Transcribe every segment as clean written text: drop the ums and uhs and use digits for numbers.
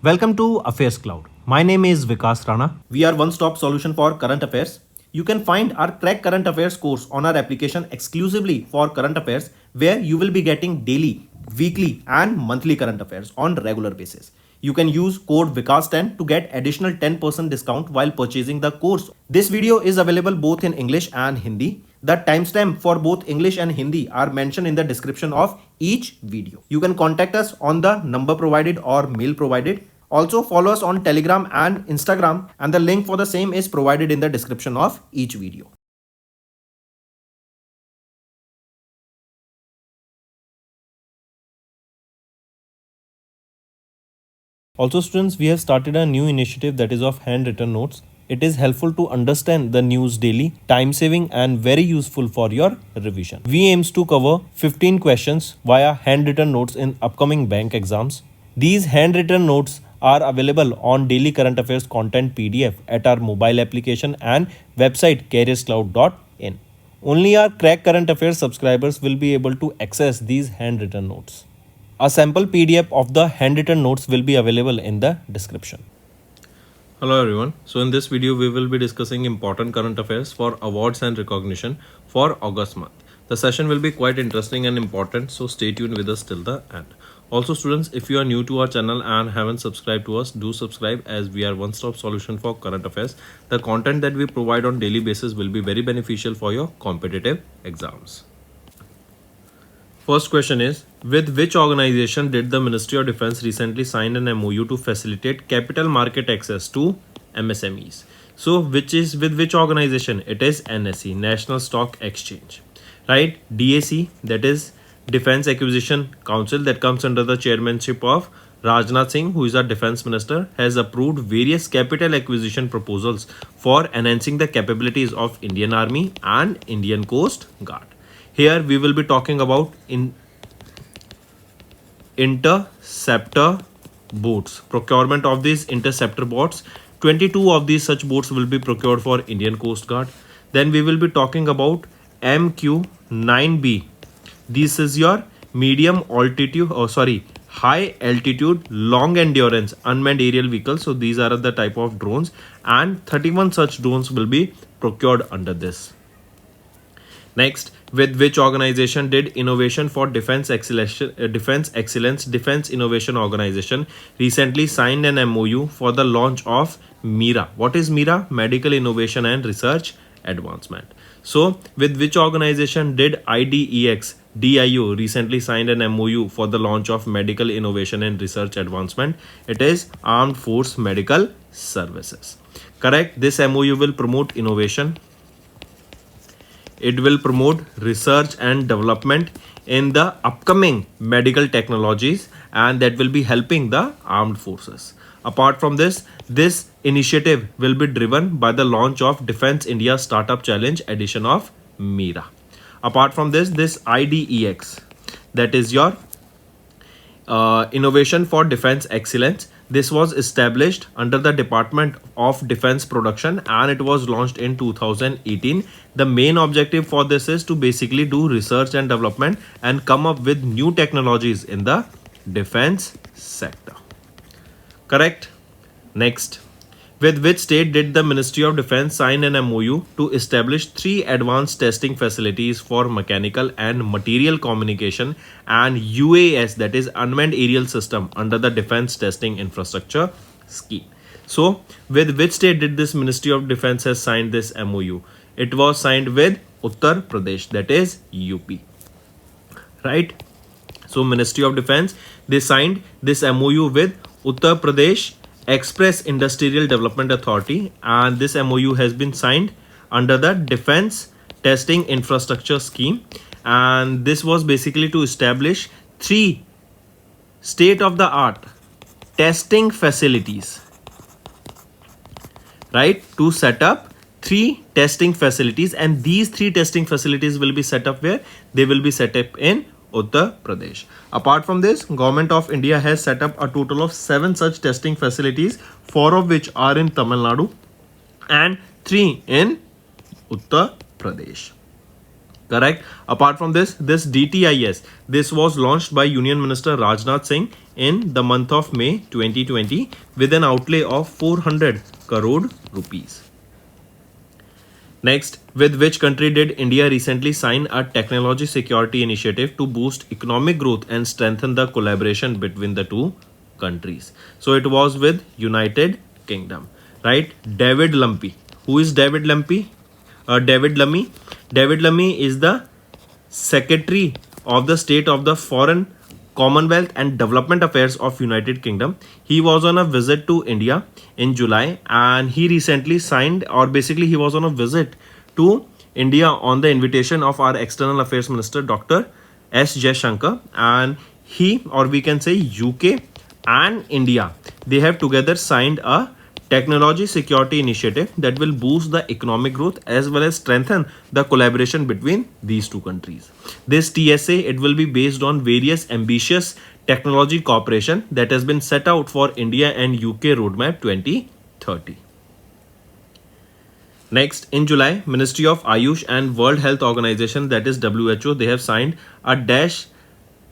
Welcome to AffairsCloud. My name is Vikas Rana. We are one-stop solution for current affairs. You can find our Crack Current Affairs course on our application exclusively for current affairs, where you will be getting daily, weekly and monthly current affairs on regular basis. You can use code VIKAS10 to get additional 10% discount while purchasing the course. This video is available both in English and Hindi. The timestamp for both English and Hindi are mentioned in the description of each video. You can contact us on the number provided or mail provided. Also follow us on Telegram and Instagram, and the link for the same is provided in the description of each video. Also students, we have started a new initiative that is of handwritten notes. It is helpful to understand the news daily, time saving and very useful for your revision. We aims to cover 15 questions via handwritten notes in upcoming bank exams. These handwritten notes are available on daily current affairs content PDF at our mobile application and website careerscloud.in. Only our Crack Current Affairs subscribers will be able to access these handwritten notes. A sample PDF of the handwritten notes will be available in the description. Hello everyone. So in this video we will be discussing important current affairs for awards and recognition for August month. The session will be quite interesting and important, so stay tuned with us till the end. Also students, if you are new to our channel and haven't subscribed to us, do subscribe, as we are one-stop solution for current affairs. The content that we provide on daily basis will be very beneficial for your competitive exams. First question is, with which organization did the Ministry of Defense recently sign an MOU to facilitate capital market access to MSMEs? So with which organization? It is NSE, National Stock Exchange, right? DAC, that is Defense Acquisition Council, that comes under the chairmanship of Rajnath Singh, who is our defense minister, has approved various capital acquisition proposals for enhancing the capabilities of Indian Army and Indian Coast Guard. Here we will be talking about interceptor boats, procurement of these interceptor boats. 22 of these such boats will be procured for Indian Coast Guard. Then we will be talking about MQ-9B. This is your high altitude, long endurance unmanned aerial vehicles. So these are the type of drones, and 31 such drones will be procured under this. Next, with which organization did Innovation for Defense Innovation Organization recently signed an MOU for the launch of MIRA? What is MIRA? Medical Innovation and Research Advancement. So, with which organization did DIO recently signed an MOU for the launch of Medical Innovation and Research Advancement? It is Armed Force Medical Services. Correct. This MOU will promote innovation. It will promote research and development in the upcoming medical technologies, and that will be helping the armed forces. Apart from this, this initiative will be driven by the launch of Defense India Startup Challenge edition of MIRA. Apart from this, IDEX, that is your Innovation for Defense Excellence. This was established under the Department of Defense Production and it was launched in 2018. The main objective for this is to basically do research and development and come up with new technologies in the defense sector. Correct. Next, with which state did the Ministry of Defense sign an MOU to establish 3 advanced testing facilities for mechanical and material communication and UAS, that is unmanned aerial system, under the Defense Testing Infrastructure Scheme? So, with which state did this Ministry of Defense has signed this MOU? It was signed with Uttar Pradesh, that is UP. Right? So, Ministry of Defense, they signed this MOU with Uttar Pradesh Express Industrial Development Authority, and this MOU has been signed under the Defense Testing Infrastructure Scheme, and this was basically to establish 3 state-of-the-art testing facilities, right? To set up 3 testing facilities, and these 3 testing facilities will be set up where? They will be set up in Uttar Pradesh. Apart from this, Government of India has set up a total of 7 such testing facilities, 4 of which are in Tamil Nadu and 3 in Uttar Pradesh. Correct. Apart from this DTIS, this was launched by Union Minister Rajnath Singh in the month of May 2020 with an outlay of 400 crore rupees. Next, with which country did India recently sign a technology security initiative to boost economic growth and strengthen the collaboration between the two countries? So it was with United Kingdom, right? David Lumpy. Who is David Lumpy? David Lummy. David Lummy is the Secretary of the State of the Foreign, Commonwealth and Development Affairs of United Kingdom. He was on a visit to India in July, and he recently signed, or basically he was on a visit to India on the invitation of our External Affairs Minister Dr. S. Jaishankar, and he, or we can say UK and India, they have together signed a technology security initiative that will boost the economic growth as well as strengthen the collaboration between these two countries. This TSA, it will be based on various ambitious technology cooperation that has been set out for India and UK Roadmap 2030. Next, in July, Ministry of Ayush and World Health Organization, that is WHO, they have signed a dash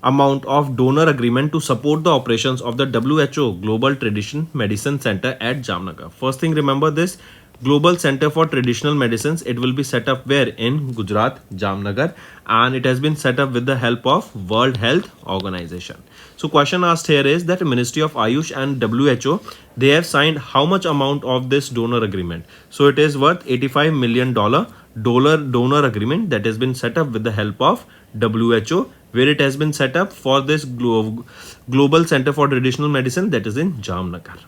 amount of donor agreement to support the operations of the WHO Global Traditional Medicine Center at Jamnagar. First thing, remember this Global Center for Traditional Medicines, it will be set up where? In Gujarat, Jamnagar, and it has been set up with the help of World Health Organization. So question asked here is that Ministry of Ayush and WHO, they have signed how much amount of this donor agreement? So it is worth $85 million donor agreement that has been set up with the help of WHO, where it has been set up for this Global Center for Traditional Medicine that is in Jamnagar.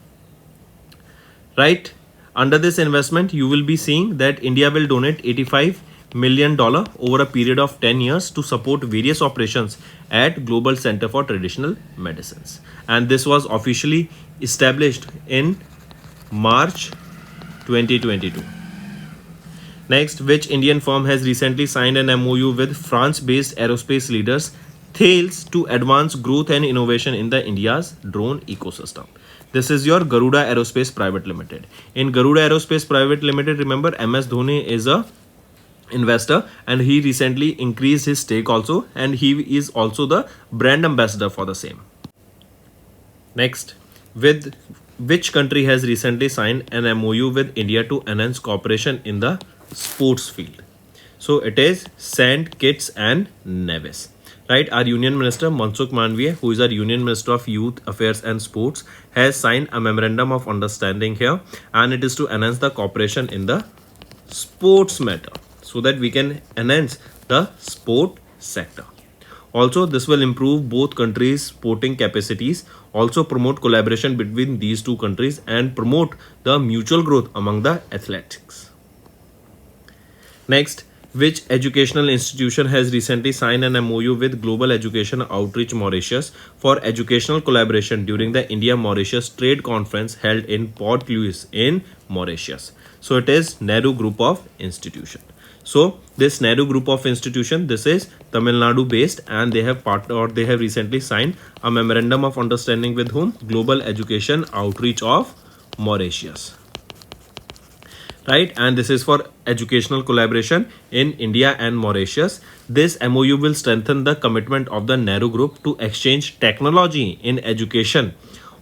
Right? Under this investment, you will be seeing that India will donate $85 million over a period of 10 years to support various operations at Global Center for Traditional Medicines. And this was officially established in March 2022. Next, which Indian firm has recently signed an MOU with France-based aerospace leaders Thales to advance growth and innovation in the India's drone ecosystem? This is your Garuda Aerospace Private Limited. In Garuda Aerospace Private Limited, remember MS Dhoni is a investor and he recently increased his stake also, and he is also the brand ambassador for the same. Next, with which country has recently signed an MOU with India to enhance cooperation in the sports field? So it is St. Kitts and Nevis. Right, our Union Minister Mansukh Mandaviya, who is our Union Minister of Youth Affairs and Sports, has signed a memorandum of understanding here, and it is to enhance the cooperation in the sports matter so that we can enhance the sport sector. Also, this will improve both countries' sporting capacities, also promote collaboration between these two countries and promote the mutual growth among the athletics. Next, which educational institution has recently signed an MOU with Global Education Outreach Mauritius for educational collaboration during the India-Mauritius Trade Conference held in Port Louis in Mauritius? So it is Nehru Group of Institution. So this Nehru Group of Institution, this is Tamil Nadu based, and they have they have recently signed a memorandum of understanding with whom? Global Education Outreach of Mauritius. Right, and this is for educational collaboration in India and Mauritius. This MOU will strengthen the commitment of the Nehru Group to exchange technology in education.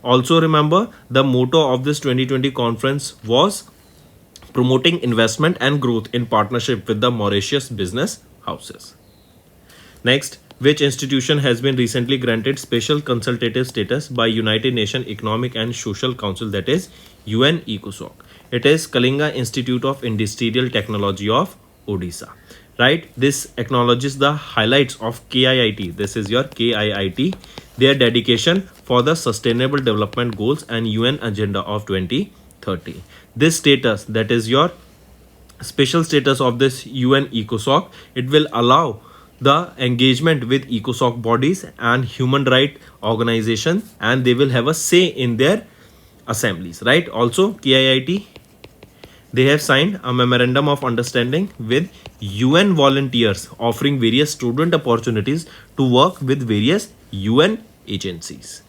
Also remember, the motto of this 2020 conference was promoting investment and growth in partnership with the Mauritius business houses. Next, which institution has been recently granted special consultative status by United Nations Economic and Social Council, that is UN ECOSOC? It is Kalinga Institute of Industrial Technology of Odisha. Right, this acknowledges the highlights of KIIT. This is your KIIT, their dedication for the Sustainable Development Goals and UN Agenda of 2030. This status, that is your special status of this UN ECOSOC, it will allow the engagement with ECOSOC bodies and human rights organizations, and they will have a say in their assemblies. Right, also KIIT, they have signed a memorandum of understanding with UN volunteers offering various student opportunities to work with various UN agencies.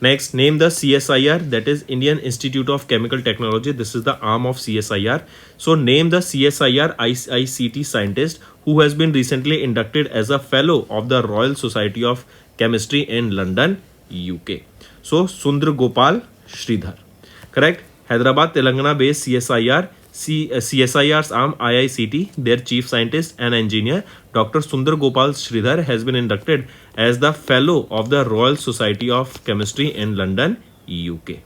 Next, name the CSIR, that is Indian Institute of Chemical Technology. This is the arm of CSIR. So name the CSIR ICT scientist who has been recently inducted as a fellow of the Royal Society of Chemistry in London, UK. So Sundar Gopal Sridhar. Correct. Hyderabad, Telangana based CSIR's arm IICT, their chief scientist and engineer, Dr. Sundar Gopal Sridhar, has been inducted as the fellow of the Royal Society of Chemistry in London, UK.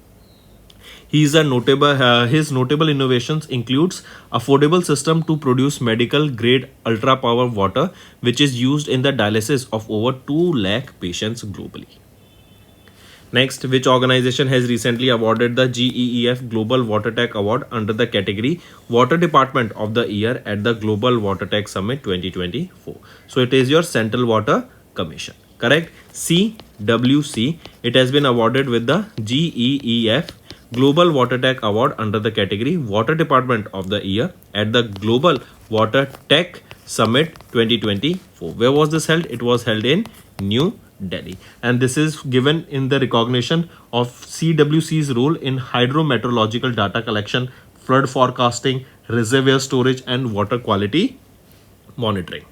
His notable innovations includes affordable system to produce medical grade ultra power water, which is used in the dialysis of over 2 lakh patients globally. Next, which organization has recently awarded the GEEF Global Water Tech Award under the category Water Department of the Year at the Global Water Tech Summit 2024? So it is your Central Water Commission. Correct? CWC. It has been awarded with the GEEF Global Water Tech Award under the category Water Department of the Year at the Global Water Tech Summit 2024. Where was this held? It was held in New Delhi, and this is given in the recognition of CWC's role in hydrometeorological data collection, flood forecasting, reservoir storage, and water quality monitoring.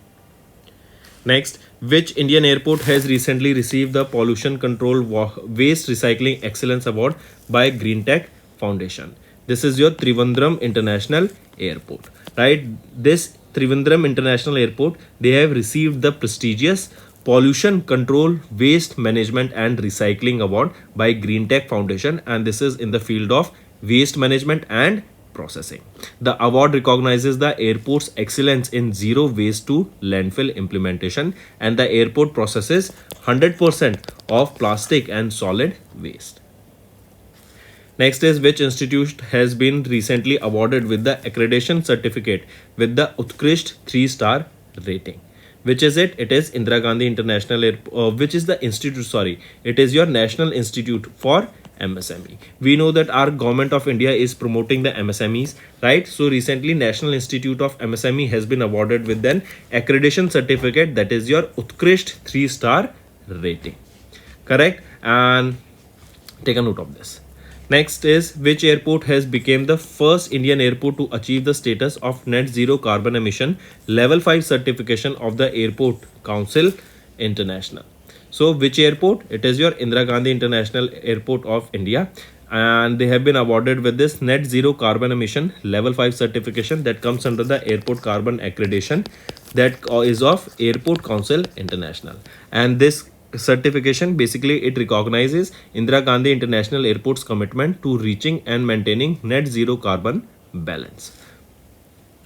Next, which Indian airport has recently received the Pollution Control Waste Recycling Excellence Award by Green Tech Foundation? This is your Trivandrum International Airport, right? This Trivandrum International Airport, they have received the prestigious Pollution Control Waste Management and Recycling Award by Green Tech Foundation, and this is in the field of waste management and processing. The award recognizes the airport's excellence in zero waste to landfill implementation, and the airport processes 100% of plastic and solid waste. Next is which institute has been recently awarded with the accreditation certificate with the Utkrisht 3-star rating? Which is it? It is Indira Gandhi International Airport, which is the institute, sorry, it is your National Institute for MSME. We know that our government of India is promoting the MSMEs, right? So recently National Institute of MSME has been awarded with an accreditation certificate, that is your Utkrisht 3-star rating. Correct? And take a note of this. Next is which airport has become the first Indian airport to achieve the status of net zero carbon emission level 5 certification of the Airport Council International. So which airport? It is your Indira Gandhi International Airport of India, and they have been awarded with this net zero carbon emission level 5 certification that comes under the airport carbon accreditation that is of Airport Council International. And this certification basically it recognizes Indira Gandhi International Airport's commitment to reaching and maintaining net zero carbon balance.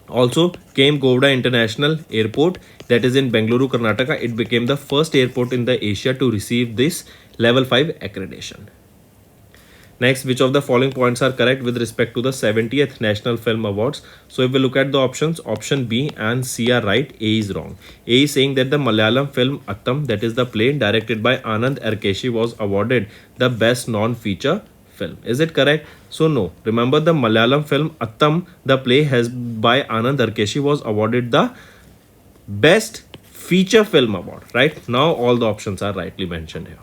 Also, Kem Govda International Airport, that is in Bengaluru, Karnataka, it became the first airport in the Asia to receive this level 5 accreditation. Next, which of the following points are correct with respect to the 70th National Film Awards? So if we look at the options, option B and C are right, A is wrong. A is saying that the Malayalam film Attam, that is the play directed by Anand Erkeshi, was awarded the best non-feature film. Is it correct? So no. Remember, the Malayalam film Attam, the play has by Anand Erkeshi, was awarded the best feature film award, right? Now all the options are rightly mentioned here.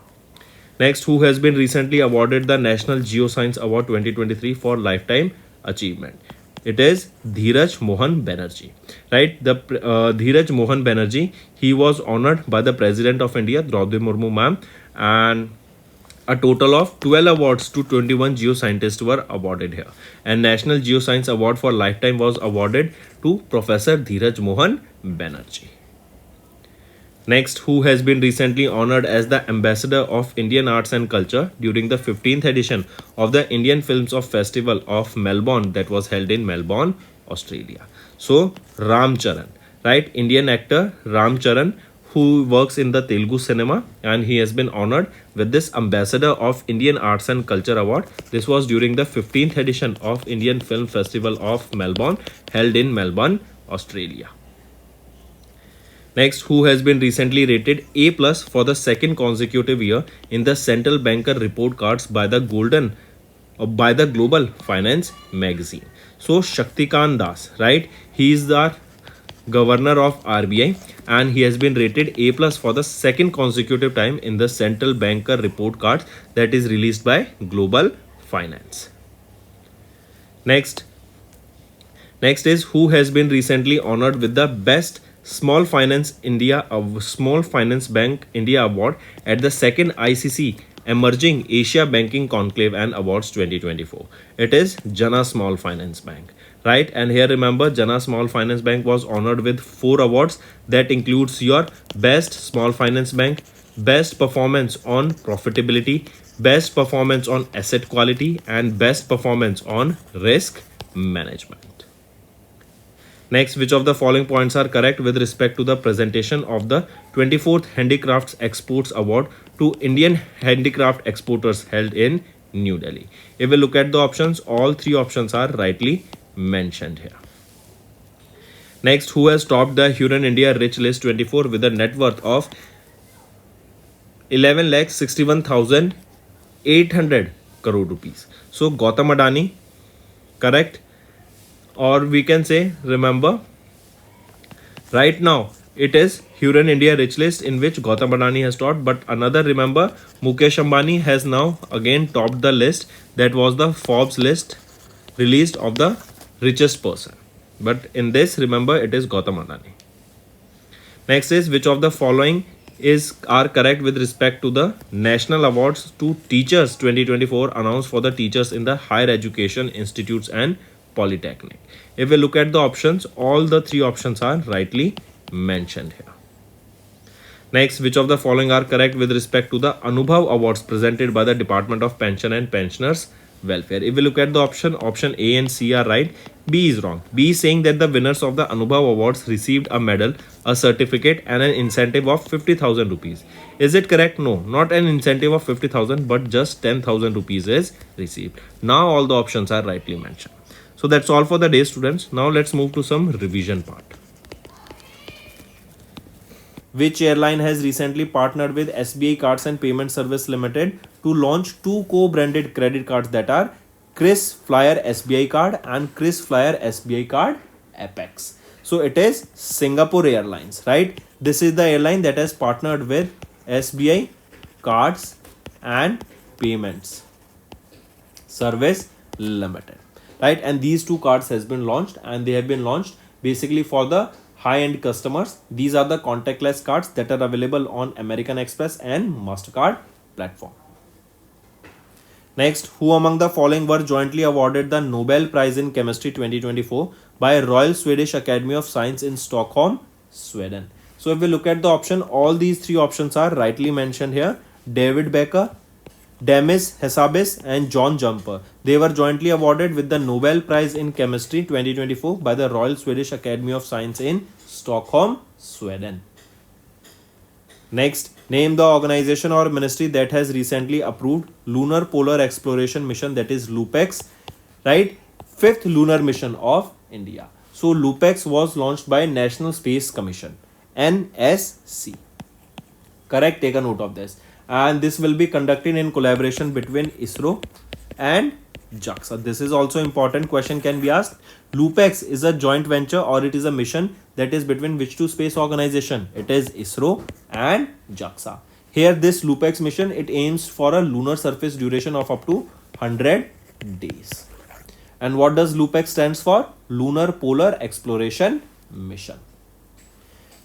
Next, who has been recently awarded the National Geoscience Award 2023 for lifetime achievement? It is Dheeraj Mohan Banerjee, right? The Dheeraj Mohan Banerjee, he was honored by the President of India, Draupadi Murmu ma'am, and a total of 12 awards to 21 geoscientists were awarded here. And National Geoscience Award for lifetime was awarded to Professor Dheeraj Mohan Banerjee. Next, who has been recently honored as the Ambassador of Indian Arts and Culture during the 15th edition of the Indian Films of Festival of Melbourne that was held in Melbourne, Australia? So, Ram Charan, right? Indian actor Ram Charan, who works in the Telugu cinema, and he has been honored with this Ambassador of Indian Arts and Culture Award. This was during the 15th edition of Indian Film Festival of Melbourne held in Melbourne, Australia. Next, who has been recently rated A+ for the second consecutive year in the Central Banker report cards by the Global Finance magazine? So Shaktikant Das, right? He is the governor of RBI, and he has been rated A+ for the second consecutive time in the Central Banker report cards that is released by Global Finance. Next is who has been recently honored with the best Small Finance Bank India Award at the second ICC Emerging Asia Banking Conclave and Awards 2024. It is Jana Small Finance Bank, right? And here remember, Jana Small Finance Bank was honored with 4 awards that includes your Best Small Finance Bank, Best Performance on Profitability, Best Performance on Asset Quality, and Best Performance on Risk Management. Next, which of the following points are correct with respect to the presentation of the 24th Handicrafts Exports Award to Indian handicraft exporters held in New Delhi? If we look at the options, all 3 options are rightly mentioned here. Next, who has topped the Hurun India Rich List 24 with a net worth of 11,61,800 crore rupees? So, Gautam Adani, correct? Or we can say, remember, right now it is Hurun India Rich List in which Gautam Adani has topped, but another, remember, Mukesh Ambani has now again topped the list. That was the Forbes list released of the richest person, but in this, remember, it is Gautam Adani. Next is, which of the following are correct with respect to the National Awards to Teachers 2024 announced for the teachers in the higher education institutes and Polytechnic? If we look at the options, all the 3 options are rightly mentioned here. Next, which of the following are correct with respect to the Anubhav Awards presented by the Department of Pension and Pensioners Welfare? If we look at the option A and C are right, B is wrong. B is saying that the winners of the Anubhav Awards received a medal, a certificate and an incentive of 50,000 rupees. Is it correct? No, not an incentive of 50,000, but just 10,000 rupees is received. Now all the options are rightly mentioned. So that's all for the day, students. Now let's move to some revision part. Which airline has recently partnered with SBI Cards and Payment Service Limited to launch 2 co-branded credit cards that are Kris Flyer SBI Card and Kris Flyer SBI Card Apex? So it is Singapore Airlines, right? This is the airline that has partnered with SBI Cards and Payments Service Limited, right? And these 2 cards has been launched, and they have been launched basically for the high-end customers. These are the contactless cards that are available on American Express and MasterCard platform. Next, who among the following were jointly awarded the Nobel Prize in Chemistry 2024 by Royal Swedish Academy of Science in Stockholm, Sweden? So if we look at the option, all these 3 options are rightly mentioned here. David Becker, Demis Hassabis and John Jumper. They were jointly awarded with the Nobel Prize in Chemistry 2024 by the Royal Swedish Academy of Science in Stockholm, Sweden. Next, name the organization or ministry that has recently approved Lunar Polar Exploration Mission, that is LUPEX, right? 5th lunar mission of India. So LUPEX was launched by National Space Commission, NSC. Correct, take a note of this. And this will be conducted in collaboration between ISRO and JAXA. This is also important. Question can be asked. LUPEX is a joint venture or it is a mission that is between which 2 space organization? It is ISRO and JAXA. Here this LUPEX mission, it aims for a lunar surface duration of up to 100 days. And what does LUPEX stands for? Lunar Polar Exploration Mission.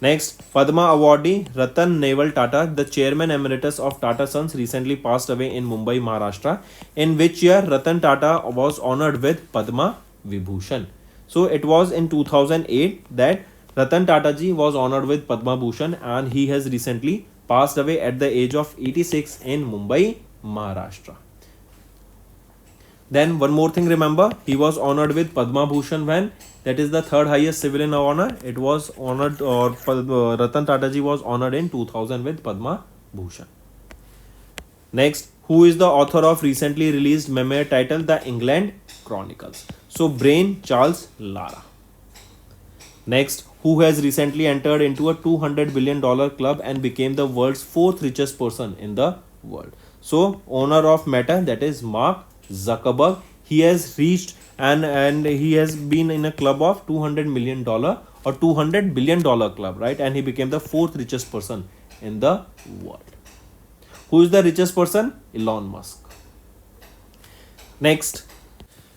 Next, Padma awardee Ratan Naval Tata, the chairman emeritus of Tata Sons, recently passed away in Mumbai, Maharashtra. In which year Ratan Tata was honored with Padma Vibhushan? So it was in 2008 that Ratan Tata ji was honored with Padma Bhushan, and he has recently passed away at the age of 86 in Mumbai, Maharashtra. Then one more thing, remember, he was honored with Padma Bhushan when? That is the 3rd highest civilian honor. It was honored, or Ratan Tata ji was honored in 2000 with Padma Bhushan. Next, who is the author of recently released memoir titled The England Chronicles? So Brain Charles Lara. Next, who has recently entered into a $200 billion club and became the world's 4th richest person in the world? So owner of Meta, that is Mark Zuckerberg, he has reached and he has been in a club of $200 million or $200 billion club, right? And he became the 4th richest person in the world. Who is the richest person? Elon Musk. Next,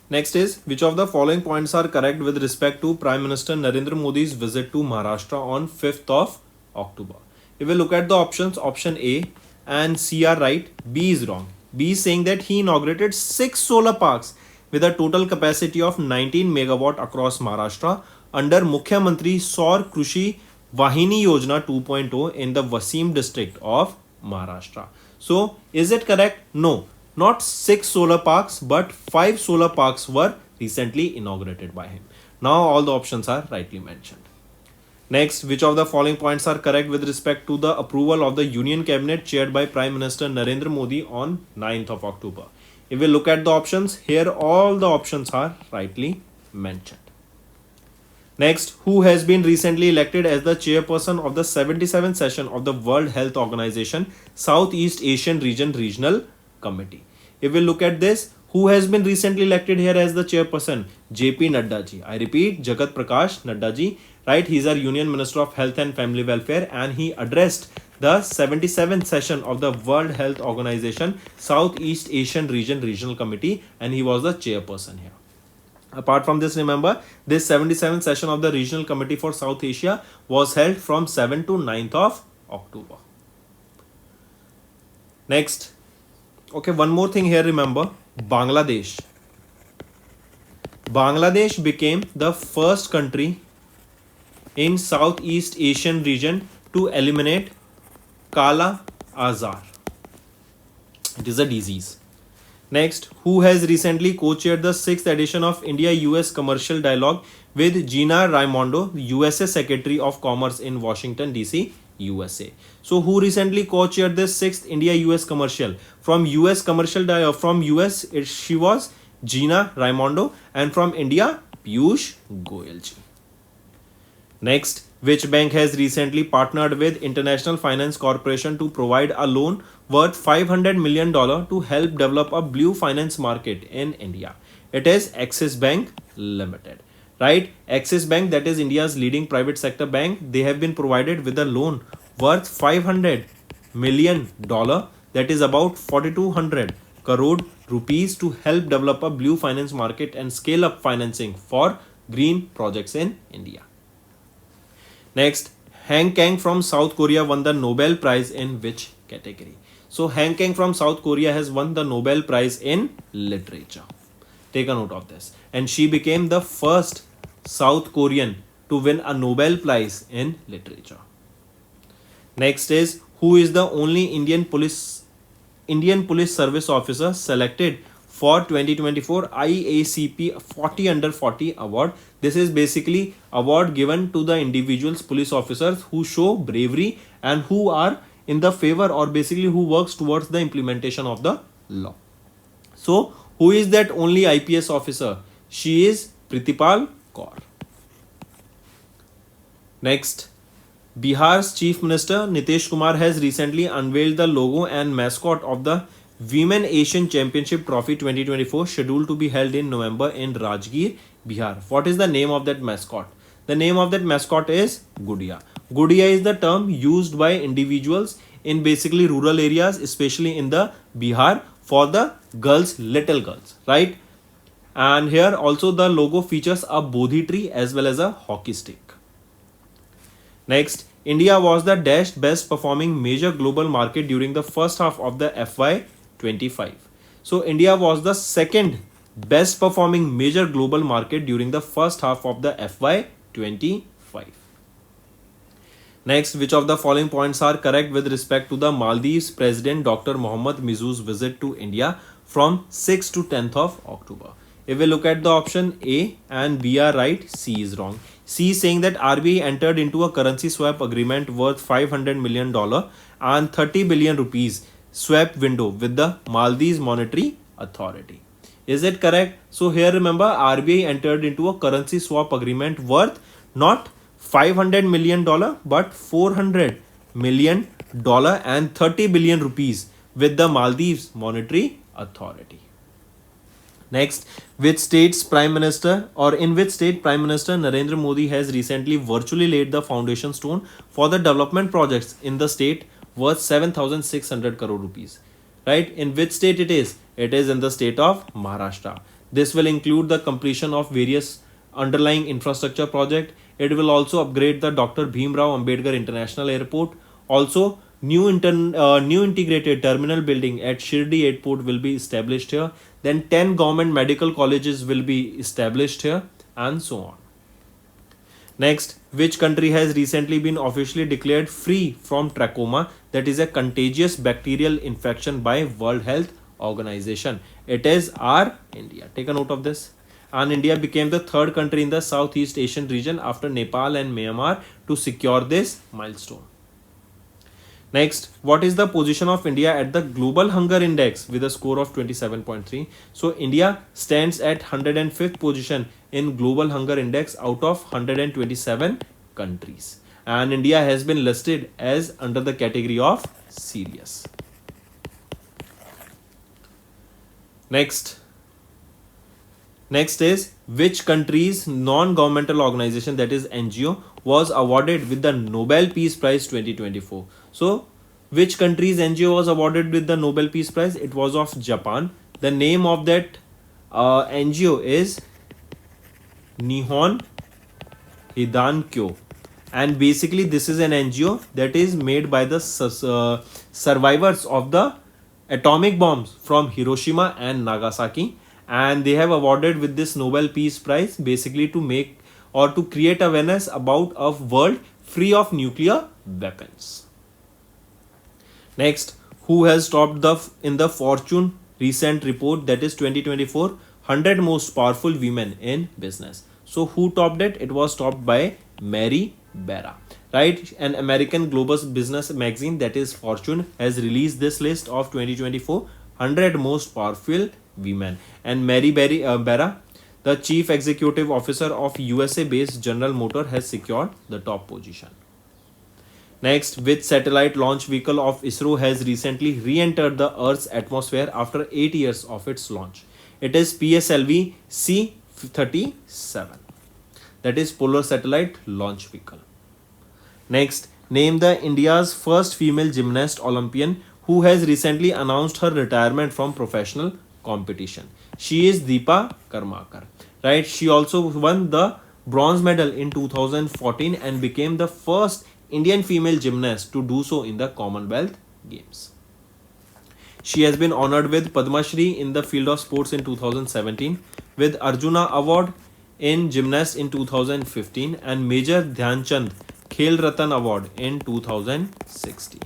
Next is, which of the following points are correct with respect to Prime Minister Narendra Modi's visit to Maharashtra on 5th of October? If we look at the options, option A and C are right, B is wrong. B is saying that he inaugurated 6 solar parks with a total capacity of 19 megawatt across Maharashtra under Mukhyamantri Saur Krushi Vahini Yojana 2.0 in the Wasim district of Maharashtra. So, is it correct? No. Not 6 solar parks, but 5 solar parks were recently inaugurated by him. Now all the options are rightly mentioned. Next, which of the following points are correct with respect to the approval of the Union Cabinet chaired by Prime Minister Narendra Modi on 9th of October? If we look at the options, here all the options are rightly mentioned. Next, who has been recently elected as the chairperson of the 77th session of the World Health Organization Southeast Asian Regional Committee? If we look at this, who has been recently elected here as the chairperson? JP Nadda ji. I repeat, Jagat Prakash Nadda ji. Right, he is our Union Minister of Health and Family Welfare, and he addressed the 77th session of the World Health Organization Southeast Asian Regional Committee, and he was the chairperson here. Apart from this, remember, this 77th session of the Regional Committee for South Asia was held from 7th to 9th of October. Next, okay, one more thing here, remember, Bangladesh. Bangladesh became the first country in Southeast Asian region to eliminate Kala Azar. It is a disease. Next, who has recently co-chaired the 6th edition of India-US Commercial Dialogue with Gina Raimondo, USA Secretary of Commerce in Washington, D.C., USA. So, who recently co-chaired this 6th India-US Commercial? From US Commercial Dialogue, from US, she was Gina Raimondo, and from India, Piyush Goyal ji. Next, which bank has recently partnered with International Finance Corporation to provide a loan worth $500 million to help develop a blue finance market in India? It is Axis Bank Limited. Right? Axis Bank, that is India's leading private sector bank, they have been provided with a loan worth $500 million, that is about 4,200 crore rupees, to help develop a blue finance market and scale up financing for green projects in India. Next, Han Kang from South Korea won the Nobel Prize in which category? So, Han Kang from South Korea has won the Nobel Prize in Literature. Take a note of this. And she became the first South Korean to win a Nobel Prize in Literature. Next is, who is the only Indian Police Service officer selected for 2024 IACP 40 under 40 award? This is basically award given to the individuals, police officers who show bravery and who are in the favor, or basically who works towards the implementation of the law. So, who is that only IPS officer? She is Pritipal Kaur. Next, Bihar's Chief Minister Nitish Kumar has recently unveiled the logo and mascot of the Women Asian Championship Trophy 2024, scheduled to be held in November in Rajgir, Bihar. What is the name of that mascot? The name of that mascot is Gudiya. Gudiya is the term used by individuals in basically rural areas, especially in the Bihar, for the girls, little girls, right? And here also the logo features a Bodhi tree as well as a hockey stick. Next, India was the best performing major global market during the first half of the FY25. So, India was the second best performing major global market during the first half of the FY25. Next, which of the following points are correct with respect to the Maldives President Dr. Mohammad Mizzou's visit to India from 6th to 10th of October? If we look at the option A and B are right, C is wrong. C is saying that RBI entered into a currency swap agreement worth $500 million and 30 billion rupees swap window with the Maldives Monetary Authority. Is it correct? So here remember, RBI entered into a currency swap agreement worth not $500 million but $400 million and 30 billion rupees with the Maldives Monetary Authority. Next, in which state Prime Minister Narendra Modi has recently virtually laid the foundation stone for the development projects in the state worth 7,600 crore rupees. Right? In which state it is? It is in the state of Maharashtra. This will include the completion of various underlying infrastructure project. It will also upgrade the Dr. Bhimrao Ambedkar International Airport. Also, new integrated terminal building at Shirdi Airport will be established here. Then 10 government medical colleges will be established here, and so on. Next, which country has recently been officially declared free from trachoma, that is a contagious bacterial infection, by World Health Organization? It is our India. Take a note of this. And India became the third country in the Southeast Asian region after Nepal and Myanmar to secure this milestone. Next, what is the position of India at the Global Hunger Index with a score of 27.3? So, India stands at 105th position in Global Hunger Index out of 127 countries. And India has been listed as under the category of serious. Next is which country's non-governmental organization, that is NGO, was awarded with the Nobel Peace Prize 2024. So, which country's NGO was awarded with the Nobel Peace Prize? It was of Japan. The name of that NGO is Nihon Hidankyo. And basically this is an NGO that is made by the survivors of the atomic bombs from Hiroshima and Nagasaki. And they have awarded with this Nobel Peace Prize basically to make or to create awareness about a world free of nuclear weapons. Next, who has topped in the Fortune recent report, that is 2024 100 most powerful women in business? So who topped it? It was topped by Mary Barra, right? An American global business magazine, that is Fortune, has released this list of 2024 100 most powerful women, and Mary Barra, the chief executive officer of USA based General Motor, has secured the top position. Next, which satellite launch vehicle of ISRO has recently re-entered the Earth's atmosphere after 8 years of its launch? It is PSLV C-37, that is Polar Satellite Launch Vehicle. Next, name the India's first female gymnast Olympian who has recently announced her retirement from professional competition. She is Deepa Karmakar, right? She also won the bronze medal in 2014 and became the first Indian female gymnast to do so in the Commonwealth Games. She has been honored with Padma Shri in the field of sports in 2017, with Arjuna Award in gymnast in 2015, and Major Dhyan Chand Khel Ratan Award in 2016.